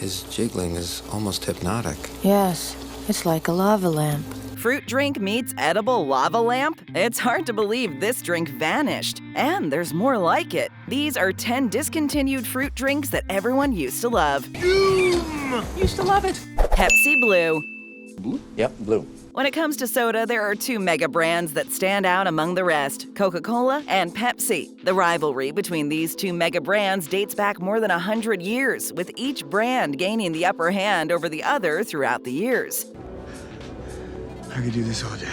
His jiggling is almost hypnotic. Yes, it's like a lava lamp. Fruit drink meets edible lava lamp? It's hard to believe this drink vanished. And there's more like it. These are 10 discontinued fruit drinks that everyone used to love. Used to love it. Pepsi Blue. Blue? Yep, blue. When it comes to soda, there are two mega brands that stand out among the rest, Coca-Cola and Pepsi. The rivalry between these two mega brands dates back more than 100 years, with each brand gaining the upper hand over the other throughout the years. I could do this all day.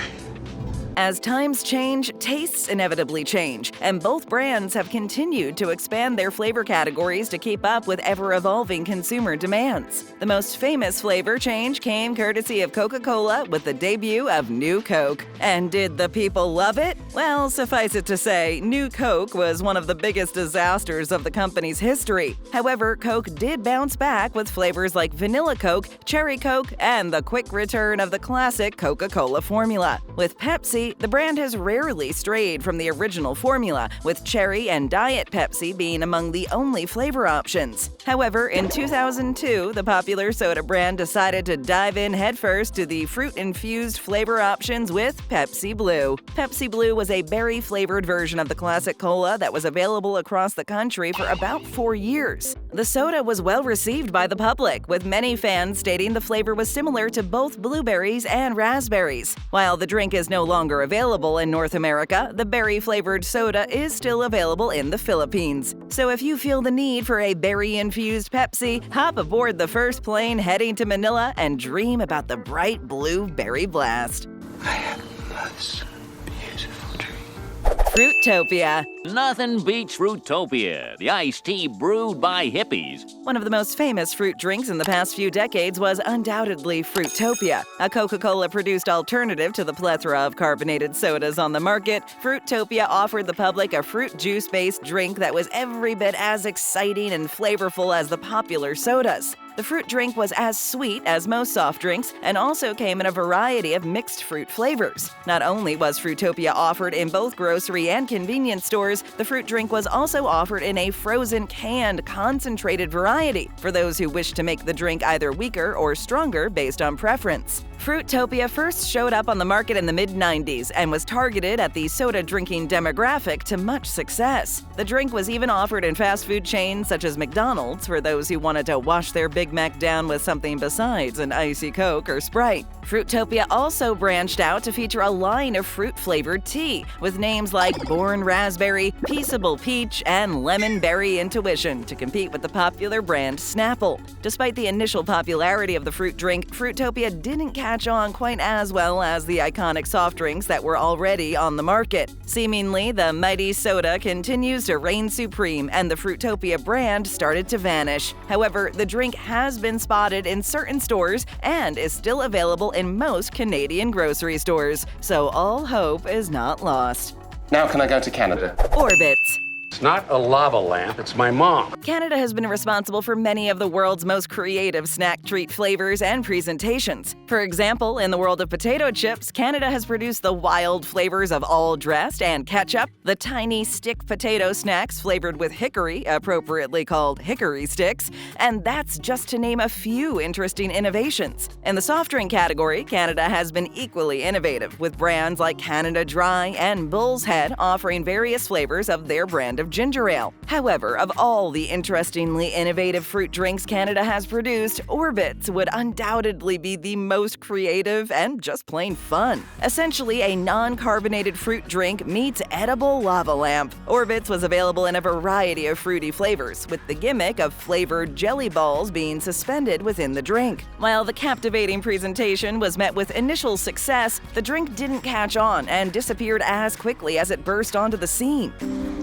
As times change, tastes inevitably change, and both brands have continued to expand their flavor categories to keep up with ever-evolving consumer demands. The most famous flavor change came courtesy of Coca-Cola with the debut of New Coke. And did the people love it? Well, suffice it to say, New Coke was one of the biggest disasters of the company's history. However, Coke did bounce back with flavors like Vanilla Coke, Cherry Coke, and the quick return of the classic Coca-Cola formula. With Pepsi, the brand has rarely strayed from the original formula, with cherry and Diet Pepsi being among the only flavor options. However, in 2002, the popular soda brand decided to dive in headfirst to the fruit-infused flavor options with Pepsi Blue. Pepsi Blue was a berry-flavored version of the classic cola that was available across the country for about 4 years. The soda was well received by the public, with many fans stating the flavor was similar to both blueberries and raspberries. While the drink is no longer available in North America, the berry-flavored soda is still available in the Philippines. So if you feel the need for a berry-infused Pepsi, hop aboard the first plane heading to Manila and dream about the bright blue berry blast. I have the most beautiful dream. Fruitopia. Nothing beats Fruitopia, the iced tea brewed by hippies. One of the most famous fruit drinks in the past few decades was undoubtedly Fruitopia, a Coca-Cola-produced alternative to the plethora of carbonated sodas on the market. Fruitopia offered the public a fruit juice-based drink that was every bit as exciting and flavorful as the popular sodas. The fruit drink was as sweet as most soft drinks and also came in a variety of mixed fruit flavors. Not only was Fruitopia offered in both grocery and convenience stores, the fruit drink was also offered in a frozen, canned, concentrated variety for those who wish to make the drink either weaker or stronger based on preference. Fruitopia first showed up on the market in the mid-90s and was targeted at the soda-drinking demographic to much success. The drink was even offered in fast food chains such as McDonald's for those who wanted to wash their Big Mac down with something besides an icy Coke or Sprite. Fruitopia also branched out to feature a line of fruit-flavored tea, with names like Born Raspberry, Peaceable Peach, and Lemon Berry Intuition to compete with the popular brand Snapple. Despite the initial popularity of the fruit drink, Fruitopia didn't catch on quite as well as the iconic soft drinks that were already on the market. Seemingly, the mighty soda continues to reign supreme, and the Fruitopia brand started to vanish. However, the drink has been spotted in certain stores and is still available in most Canadian grocery stores, so all hope is not lost. Now can I go to Canada? Orbitz. It's not a lava lamp, it's my mom. Canada has been responsible for many of the world's most creative snack treat flavors and presentations. For example, in the world of potato chips, Canada has produced the wild flavors of all-dressed and ketchup, the tiny stick potato snacks flavored with hickory, appropriately called hickory sticks, and that's just to name a few interesting innovations. In the soft drink category, Canada has been equally innovative, with brands like Canada Dry and Bull's Head offering various flavors of their brand of ginger ale. However, of all the interestingly innovative fruit drinks Canada has produced, Orbitz would undoubtedly be the most creative and just plain fun. Essentially a non-carbonated fruit drink meets edible lava lamp. Orbitz was available in a variety of fruity flavors, with the gimmick of flavored jelly balls being suspended within the drink. While the captivating presentation was met with initial success, the drink didn't catch on and disappeared as quickly as it burst onto the scene.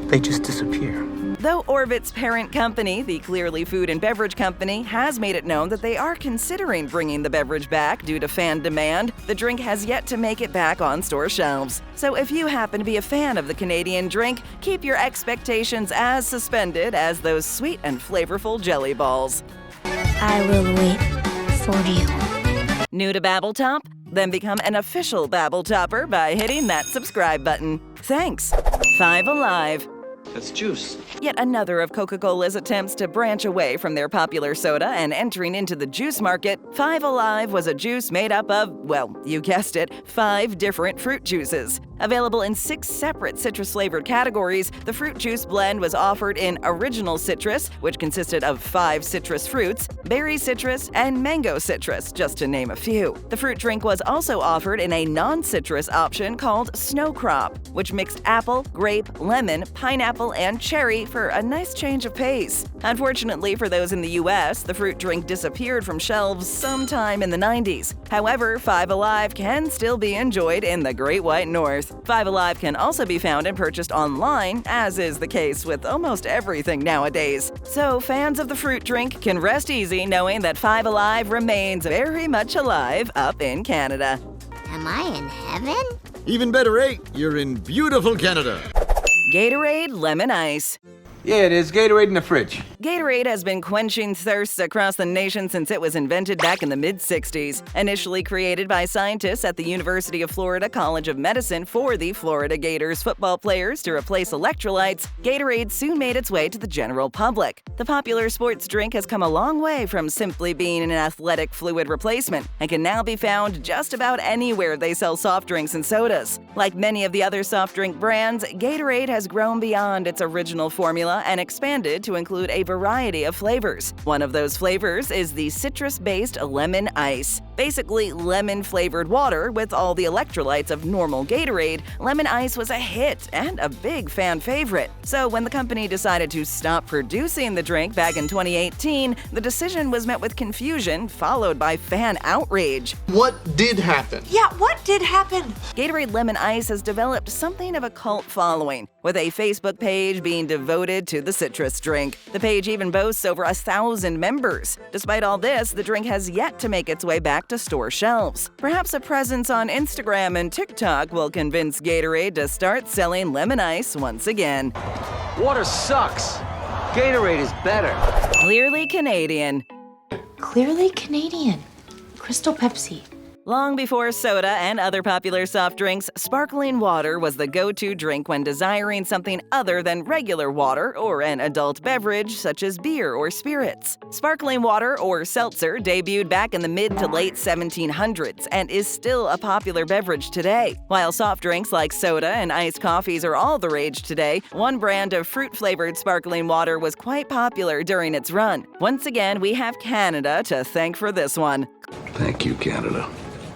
They just disappear. Though Orbitz's parent company, the Clearly Food and Beverage Company, has made it known that they are considering bringing the beverage back due to fan demand, the drink has yet to make it back on store shelves. So if you happen to be a fan of the Canadian drink, keep your expectations as suspended as those sweet and flavorful jelly balls. I will wait for you. New to BabbleTop? Then become an official BabbleTopper by hitting that subscribe button. Thanks. 5 Alive. That's juice. Yet another of Coca-Cola's attempts to branch away from their popular soda and entering into the juice market, 5 Alive was a juice made up of, well, you guessed it, 5 different fruit juices. Available in 6 separate citrus-flavored categories, the fruit juice blend was offered in Original Citrus, which consisted of 5 citrus fruits, Berry Citrus, and Mango Citrus, just to name a few. The fruit drink was also offered in a non-citrus option called Snow Crop, which mixed apple, grape, lemon, pineapple, and cherry for a nice change of pace. Unfortunately for those in the US, the fruit drink disappeared from shelves sometime in the 90s. However, 5 Alive can still be enjoyed in the Great White North. 5 Alive can also be found and purchased online, as is the case with almost everything nowadays. So fans of the fruit drink can rest easy knowing that 5 Alive remains very much alive up in Canada. Am I in heaven? Even better, 8. You're in beautiful Canada. Gatorade Lemon Ice. Yeah, there's Gatorade in the fridge. Gatorade has been quenching thirsts across the nation since it was invented back in the mid-60s. Initially created by scientists at the University of Florida College of Medicine for the Florida Gators football players to replace electrolytes, Gatorade soon made its way to the general public. The popular sports drink has come a long way from simply being an athletic fluid replacement and can now be found just about anywhere they sell soft drinks and sodas. Like many of the other soft drink brands, Gatorade has grown beyond its original formula and expanded to include a variety of flavors. One of those flavors is the citrus-based lemon ice. Basically lemon-flavored water with all the electrolytes of normal Gatorade, lemon ice was a hit and a big fan favorite. So when the company decided to stop producing the drink back in 2018, the decision was met with confusion followed by fan outrage. What did happen? Yeah, what did happen? Gatorade Lemon Ice has developed something of a cult following, with a Facebook page being devoted to the citrus drink. The page even boasts over 1,000 members. Despite all this, the drink has yet to make its way back to store shelves. Perhaps a presence on Instagram and TikTok will convince Gatorade to start selling lemon ice once again. Water sucks. Gatorade is better. Clearly Canadian. Clearly Canadian. Crystal Pepsi. Long before soda and other popular soft drinks, sparkling water was the go-to drink when desiring something other than regular water or an adult beverage such as beer or spirits. Sparkling water, or seltzer, debuted back in the mid to late 1700s and is still a popular beverage today. While soft drinks like soda and iced coffees are all the rage today, one brand of fruit-flavored sparkling water was quite popular during its run. Once again, we have Canada to thank for this one. Thank you, Canada.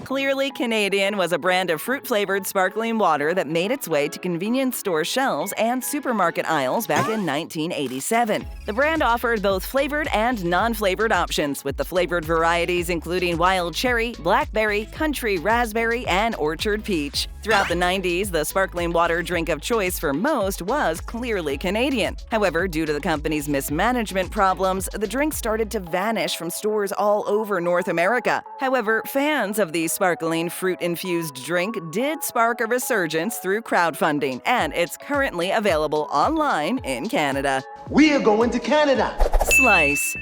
Clearly Canadian was a brand of fruit-flavored sparkling water that made its way to convenience store shelves and supermarket aisles back in 1987. The brand offered both flavored and non-flavored options, with the flavored varieties including wild cherry, blackberry, country raspberry, and orchard peach. Throughout the 90s, the sparkling water drink of choice for most was Clearly Canadian. However, due to the company's mismanagement problems, the drink started to vanish from stores all over North America. However, fans of the sparkling fruit-infused drink did spark a resurgence through crowdfunding, and it's currently available online in Canada. We are going to Canada. Slice.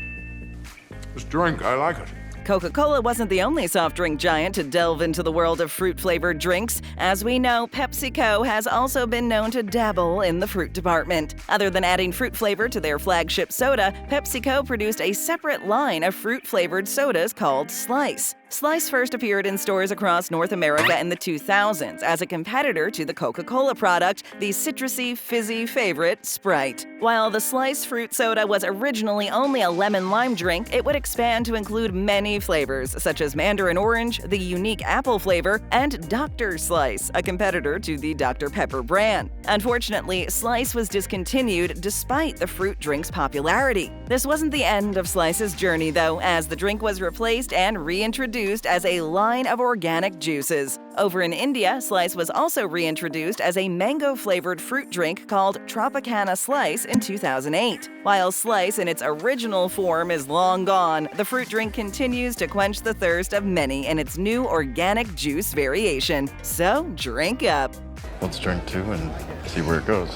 This drink, I like it. Coca-Cola wasn't the only soft drink giant to delve into the world of fruit-flavored drinks. As we know, PepsiCo has also been known to dabble in the fruit department. Other than adding fruit flavor to their flagship soda, PepsiCo produced a separate line of fruit-flavored sodas called Slice. Slice first appeared in stores across North America in the 2000s as a competitor to the Coca-Cola product, the citrusy, fizzy favorite, Sprite. While the Slice fruit soda was originally only a lemon-lime drink, it would expand to include many flavors, such as mandarin orange, the unique apple flavor, and Dr. Slice, a competitor to the Dr. Pepper brand. Unfortunately, Slice was discontinued despite the fruit drink's popularity. This wasn't the end of Slice's journey, though, as the drink was replaced and reintroduced as a line of organic juices. Over in India, Slice was also reintroduced as a mango-flavored fruit drink called Tropicana Slice in 2008. While Slice in its original form is long gone, the fruit drink continues to quench the thirst of many in its new organic juice variation. So drink up. Let's drink 2 and see where it goes.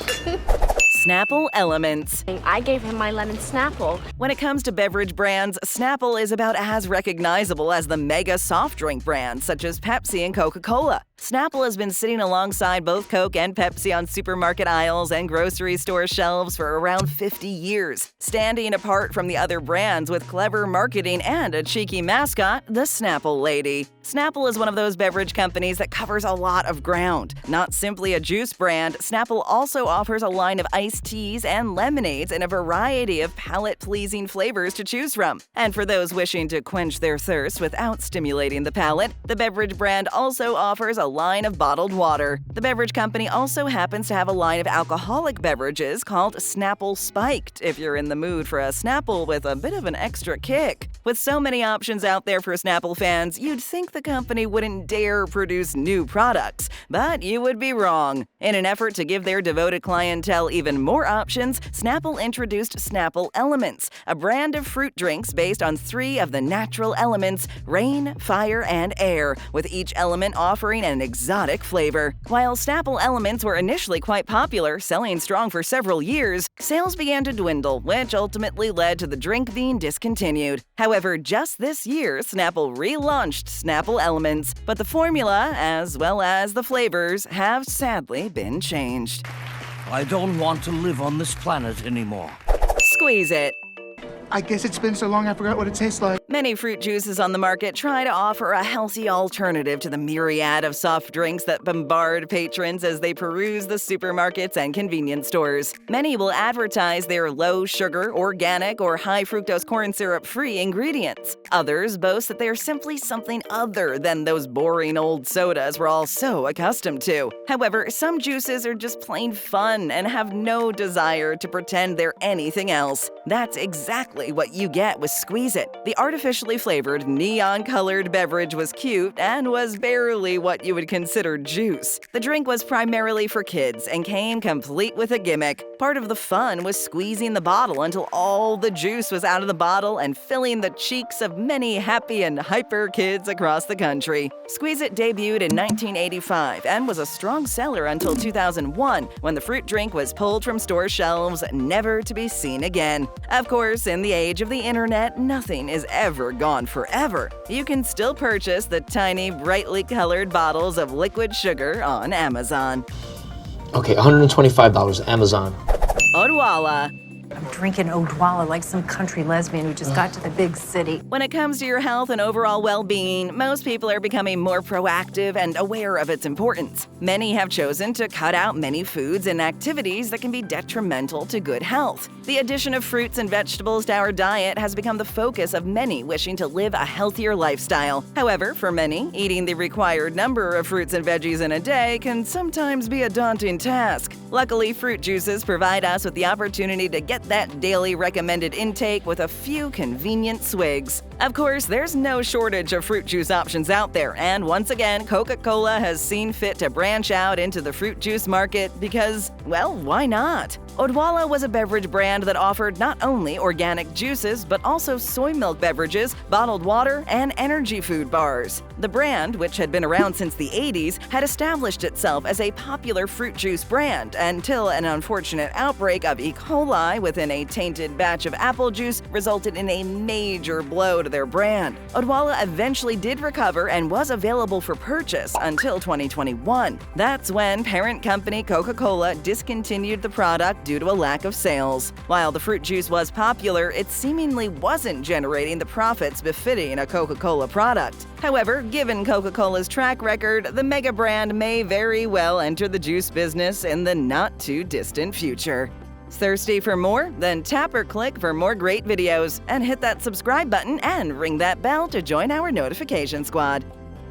Snapple Elements. I gave him my lemon Snapple. When it comes to beverage brands, Snapple is about as recognizable as the mega soft drink brands such as Pepsi and Coca-Cola. Snapple has been sitting alongside both Coke and Pepsi on supermarket aisles and grocery store shelves for around 50 years, standing apart from the other brands with clever marketing and a cheeky mascot, the Snapple Lady. Snapple is one of those beverage companies that covers a lot of ground. Not simply a juice brand, Snapple also offers a line of iced teas and lemonades in a variety of palate-pleasing flavors to choose from. And for those wishing to quench their thirst without stimulating the palate, the beverage brand also offers a line of bottled water. The beverage company also happens to have a line of alcoholic beverages called Snapple Spiked, if you're in the mood for a Snapple with a bit of an extra kick. With so many options out there for Snapple fans, you'd think the company wouldn't dare produce new products, but you would be wrong. In an effort to give their devoted clientele even more options, Snapple introduced Snapple Elements, a brand of fruit drinks based on 3 of the natural elements: rain, fire, and air, with each element offering an exotic flavor. While Snapple Elements were initially quite popular, selling strong for several years, sales began to dwindle, which ultimately led to the drink being discontinued. However, just this year, Snapple relaunched Snapple Elements, but the formula, as well as the flavors, have sadly been changed. I don't want to live on this planet anymore. Squeezit. I guess it's been so long I forgot what it tastes like. Many fruit juices on the market try to offer a healthy alternative to the myriad of soft drinks that bombard patrons as they peruse the supermarkets and convenience stores. Many will advertise their low-sugar, organic, or high-fructose corn syrup-free ingredients. Others boast that they're simply something other than those boring old sodas we're all so accustomed to. However, some juices are just plain fun and have no desire to pretend they're anything else. That's exactly what you get with Squeezit. The artificially flavored, neon-colored beverage was cute and was barely what you would consider juice. The drink was primarily for kids and came complete with a gimmick. Part of the fun was squeezing the bottle until all the juice was out of the bottle and filling the cheeks of many happy and hyper kids across the country. Squeezit debuted in 1985 and was a strong seller until 2001, when the fruit drink was pulled from store shelves, never to be seen again. Of course, in the age of the internet, nothing is ever gone forever. You can still purchase the tiny, brightly colored bottles of liquid sugar on Amazon. Okay, $125, Amazon. Odwalla. I'm drinking Odwalla like some country lesbian who just got to the big city. When it comes to your health and overall well-being, most people are becoming more proactive and aware of its importance. Many have chosen to cut out many foods and activities that can be detrimental to good health. The addition of fruits and vegetables to our diet has become the focus of many wishing to live a healthier lifestyle. However, for many, eating the required number of fruits and veggies in a day can sometimes be a daunting task. Luckily, fruit juices provide us with the opportunity to get that daily recommended intake with a few convenient swigs. Of course, there's no shortage of fruit juice options out there, and once again, Coca-Cola has seen fit to branch out into the fruit juice market because, well, why not? Odwalla was a beverage brand that offered not only organic juices, but also soy milk beverages, bottled water, and energy food bars. The brand, which had been around since the 80s, had established itself as a popular fruit juice brand until an unfortunate outbreak of E. coli within a tainted batch of apple juice resulted in a major blow to their brand. Odwalla eventually did recover and was available for purchase until 2021. That's when parent company Coca-Cola discontinued the product due to a lack of sales. While the fruit juice was popular, it seemingly wasn't generating the profits befitting a Coca-Cola product. However, given Coca-Cola's track record, the mega brand may very well enter the juice business in the not-too-distant future. Thirsty for more? Then tap or click for more great videos, and hit that subscribe button and ring that bell to join our notification squad.